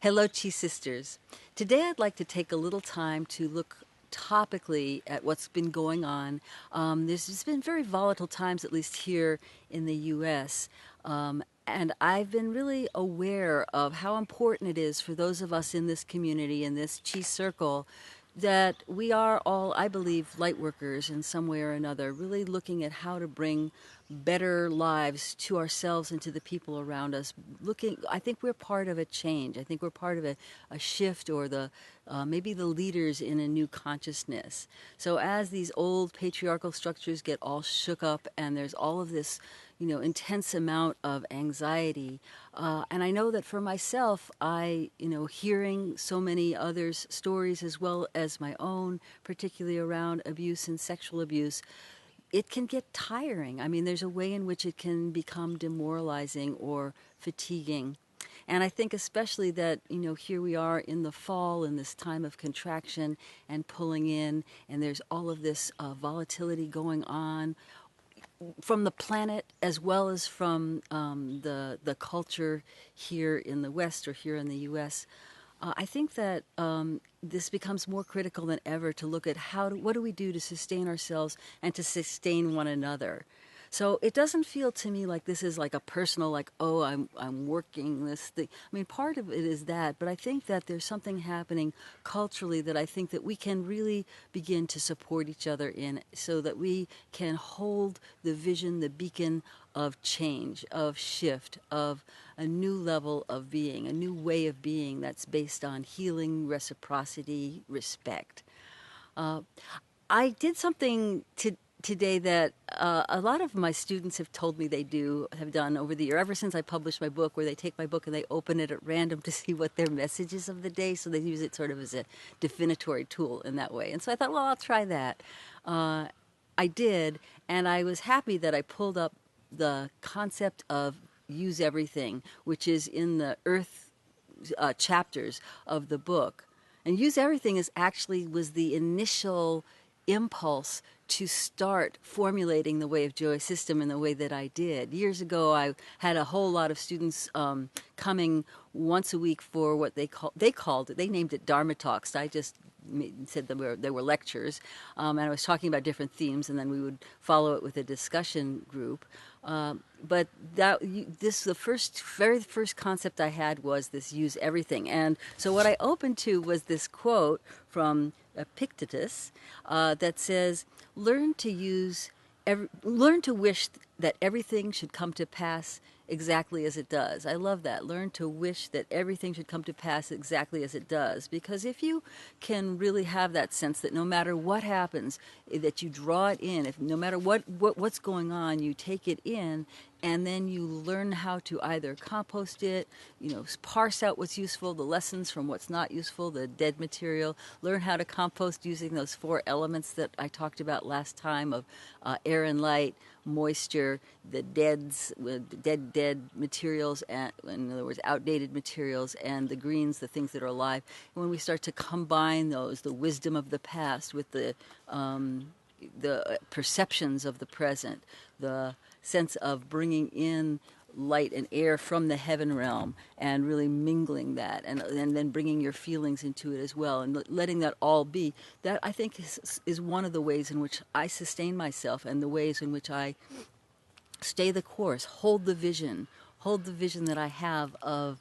Hello, Chi Sisters. Today I'd like to take a little time to look topically at what's been going on. There's just been very volatile times, at least here in the U.S. And I've been really aware of how important it is for those of us in this community, in this Chi circle, that we are all, I believe, light workers in some way or another, really looking at how to bring better lives to ourselves and to the people around us. I think we're part of a change. I think we're part of a shift, or maybe the leaders in a new consciousness. So as these old patriarchal structures get all shook up, and there's all of this, intense amount of anxiety. And I know that for myself, hearing so many others' stories as well as my own, particularly around abuse and sexual abuse, it can get tiring. I mean, there's a way in which it can become demoralizing or fatiguing. And I think especially that, here we are in the fall, in this time of contraction and pulling in, and there's all of this volatility going on from the planet as well as from the culture here in the West or here in the U.S. I think that this becomes more critical than ever to look at what do we do to sustain ourselves and to sustain one another. So it doesn't feel to me like this is like a personal, like, oh, I'm working this thing. I mean, part of it is that, but I think that there's something happening culturally that I think that we can really begin to support each other in, so that we can hold the vision, the beacon of change, of shift, of a new level of being, a new way of being that's based on healing, reciprocity, respect. Uh, I did something today that a lot of my students have told me have done over the year, ever since I published my book, where they take my book and they open it at random to see what their message is of the day. So they use it sort of as a definitory tool in that way. And so I thought, well, I'll try that. I did, and I was happy that I pulled up the concept of use everything, which is in the earth chapters of the book. And use everything was the initial impulse to start formulating the Way of Joy system in the way that I did. Years ago, I had a whole lot of students coming once a week for what they named it Dharma Talks. I just said they were lectures, and I was talking about different themes, and then we would follow it with a discussion group. But the very first concept I had was this: use everything. And so what I opened to was this quote from Epictetus that says, learn to wish that everything should come to pass exactly as it does. I love that. Learn to wish that everything should come to pass exactly as it does. Because if you can really have that sense that no matter what happens, that you draw it in, if no matter what's going on, you take it in, and then you learn how to either compost it, parse out what's useful, the lessons from what's not useful, the dead material, learn how to compost using those 4 elements that I talked about last time of air and light, moisture, the dead materials, and in other words, outdated materials, and the greens, the things that are alive. And when we start to combine those, the wisdom of the past with the perceptions of the present, the sense of bringing in light and air from the heaven realm and really mingling that, and then bringing your feelings into it as well, and letting that all be, that I think is one of the ways in which I sustain myself, and the ways in which I stay the course, hold the vision that I have of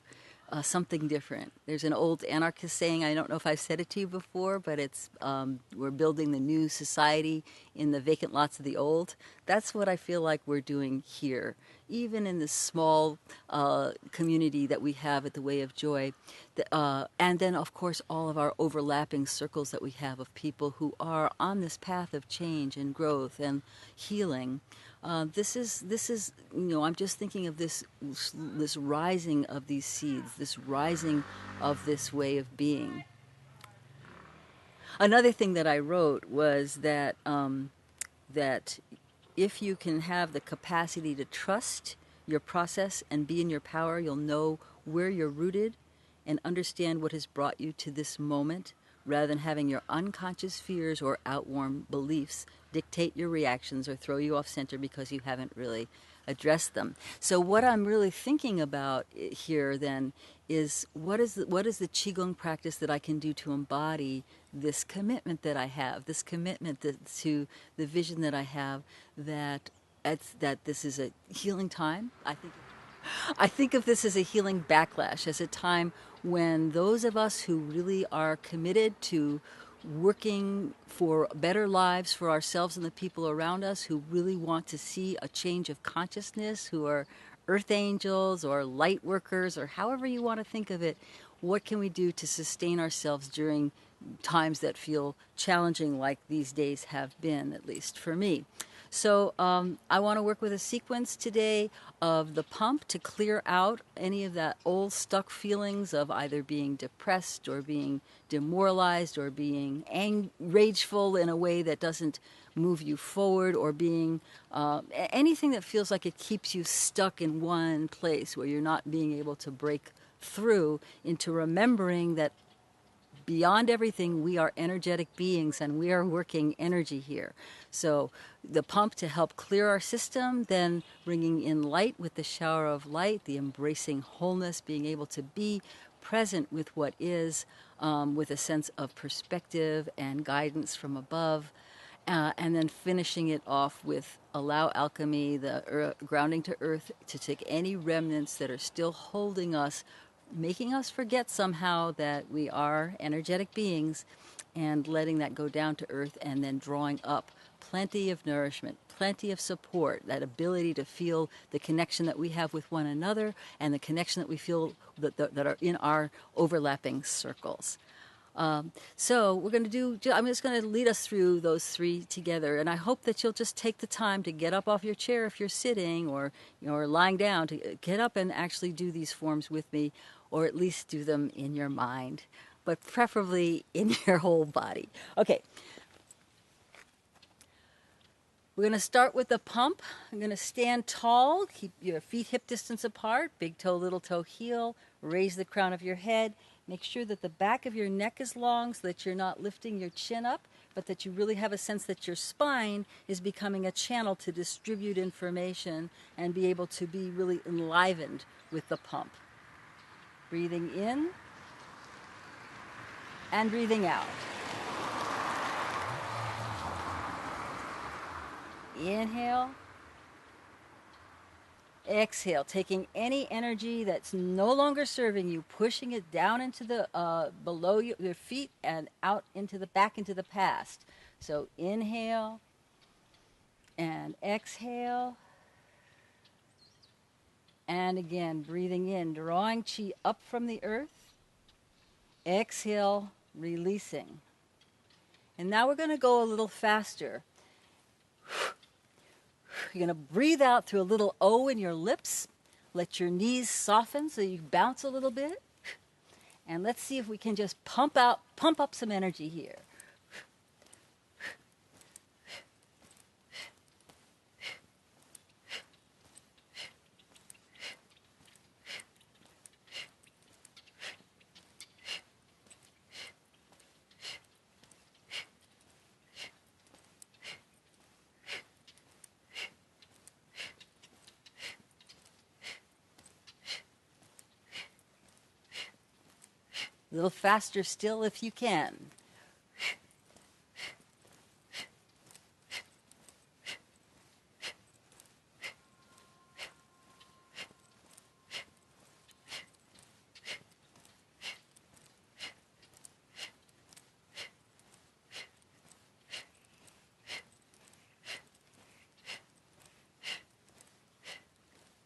something different. There's an old anarchist saying, I don't know if I've said it to you before, but it's, we're building the new society in the vacant lots of the old. That's what I feel like we're doing here, even in this small community that we have at the Way of Joy. And then, of course, all of our overlapping circles that we have of people who are on this path of change and growth and healing. This is, I'm just thinking of this rising of these seeds, this rising of this way of being. Another thing that I wrote was that that if you can have the capacity to trust your process and be in your power, you'll know where you're rooted and understand what has brought you to this moment, rather than having your unconscious fears or outworn beliefs dictate your reactions or throw you off center because you haven't really address them. So what I'm really thinking about here then is what is the Qigong practice that I can do to embody this commitment that I have, this commitment to the vision that I have, that that this is a healing time. I think of this as a healing backlash, as a time when those of us who really are committed to working for better lives for ourselves and the people around us, who really want to see a change of consciousness, who are earth angels or light workers or however you want to think of it, what can we do to sustain ourselves during times that feel challenging like these days have been, at least for me? So I want to work with a sequence today of the pump to clear out any of that old stuck feelings of either being depressed or being demoralized or being rageful in a way that doesn't move you forward, or being anything that feels like it keeps you stuck in one place where you're not being able to break through, into remembering that beyond everything, we are energetic beings and we are working energy here. So the pump to help clear our system, then bringing in light with the shower of light, the embracing wholeness, being able to be present with what is, with a sense of perspective and guidance from above. And then finishing it off with allow alchemy, the grounding to earth, to take any remnants that are still holding us, making us forget somehow that we are energetic beings, and letting that go down to earth, and then drawing up plenty of nourishment, plenty of support, that ability to feel the connection that we have with one another and the connection that we feel that are in our overlapping circles. So we're going to I'm just going to lead us through those three together, and I hope that you'll just take the time to get up off your chair if you're sitting, or or lying down, to get up and actually do these forms with me, or at least do them in your mind, but preferably in your whole body. Okay. We're going to start with the pump. I'm going to stand tall, keep your feet hip distance apart, big toe, little toe, heel, raise the crown of your head. Make sure that the back of your neck is long so that you're not lifting your chin up, but that you really have a sense that your spine is becoming a channel to distribute information and be able to be really enlivened with the pump. Breathing in and breathing out. Inhale. Exhale, taking any energy that's no longer serving you, pushing it down into the below your feet and out into the back into the past. So inhale and exhale. And again, breathing in, drawing chi up from the earth. Exhale, releasing. And now we're going to go a little faster. You're going to breathe out through a little O in your lips. Let your knees soften so you bounce a little bit. And let's see if we can just pump up some energy here. A little faster still if you can.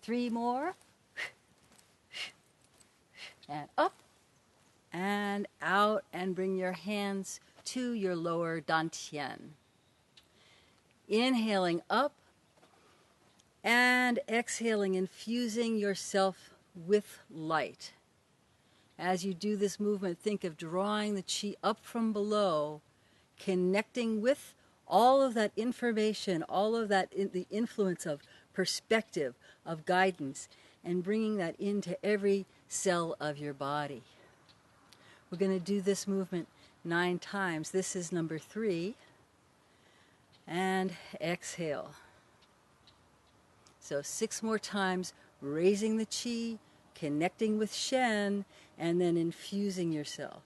Three more. And up. And out, and bring your hands to your lower dantian. Inhaling up and exhaling, infusing yourself with light. As you do this movement, think of drawing the chi up from below, connecting with all of that information, all of that, the influence of perspective, of guidance, and bringing that into every cell of your body. We're going to do this movement 9 times. This is number 3. And exhale. So 6 more times, raising the chi, connecting with Shen, and then infusing yourself.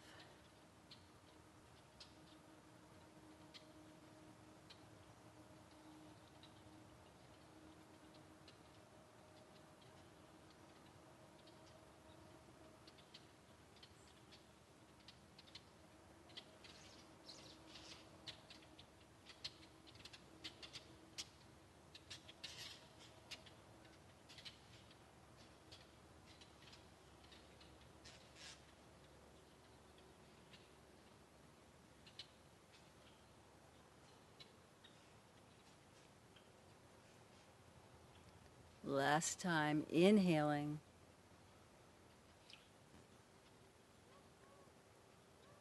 Last time, inhaling,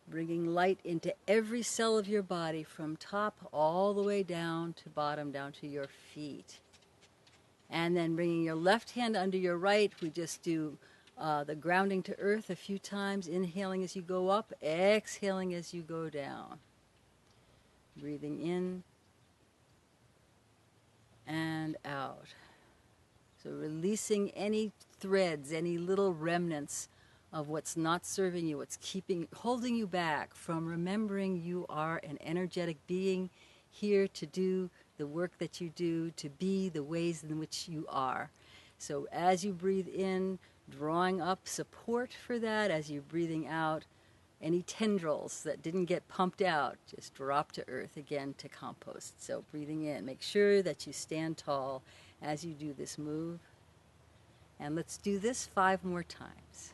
bringing light into every cell of your body from top all the way down to bottom, down to your feet. And then bringing your left hand under your right. We just do the grounding to earth a few times, inhaling as you go up, exhaling as you go down. Breathing in and out. So releasing any threads, any little remnants of what's not serving you, what's holding you back from remembering you are an energetic being here to do the work that you do, to be the ways in which you are. So as you breathe in, drawing up support for that. As you're breathing out, any tendrils that didn't get pumped out, just drop to earth again to compost. So breathing in, make sure that you stand tall as you do this move. And let's do this 5 more times.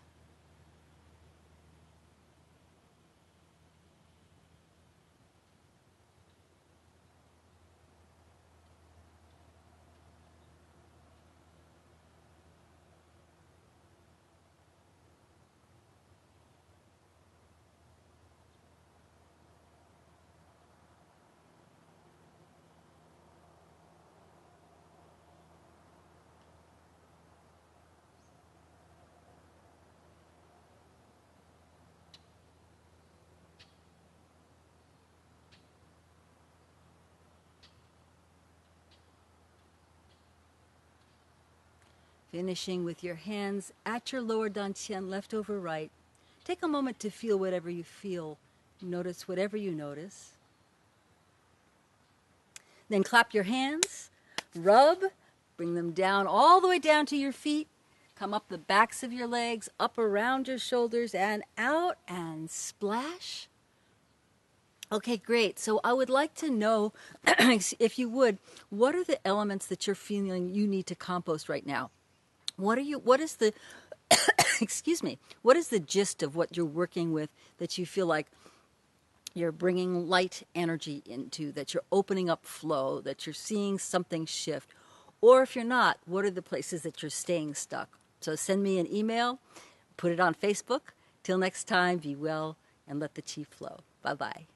Finishing with your hands at your lower dantian, left over right. Take a moment to feel whatever you feel. Notice whatever you notice. Then clap your hands, rub, bring them down all the way down to your feet. Come up the backs of your legs, up around your shoulders and out and splash. Okay, great. So I would like to know, if you would, what are the elements that you're feeling you need to compost right now? What is the, excuse me, what is the gist of what you're working with that you feel like you're bringing light energy into, that you're opening up flow, that you're seeing something shift? Or if you're not, what are the places that you're staying stuck? So send me an email, put it on Facebook. Till next time, be well and let the chi flow. Bye-bye.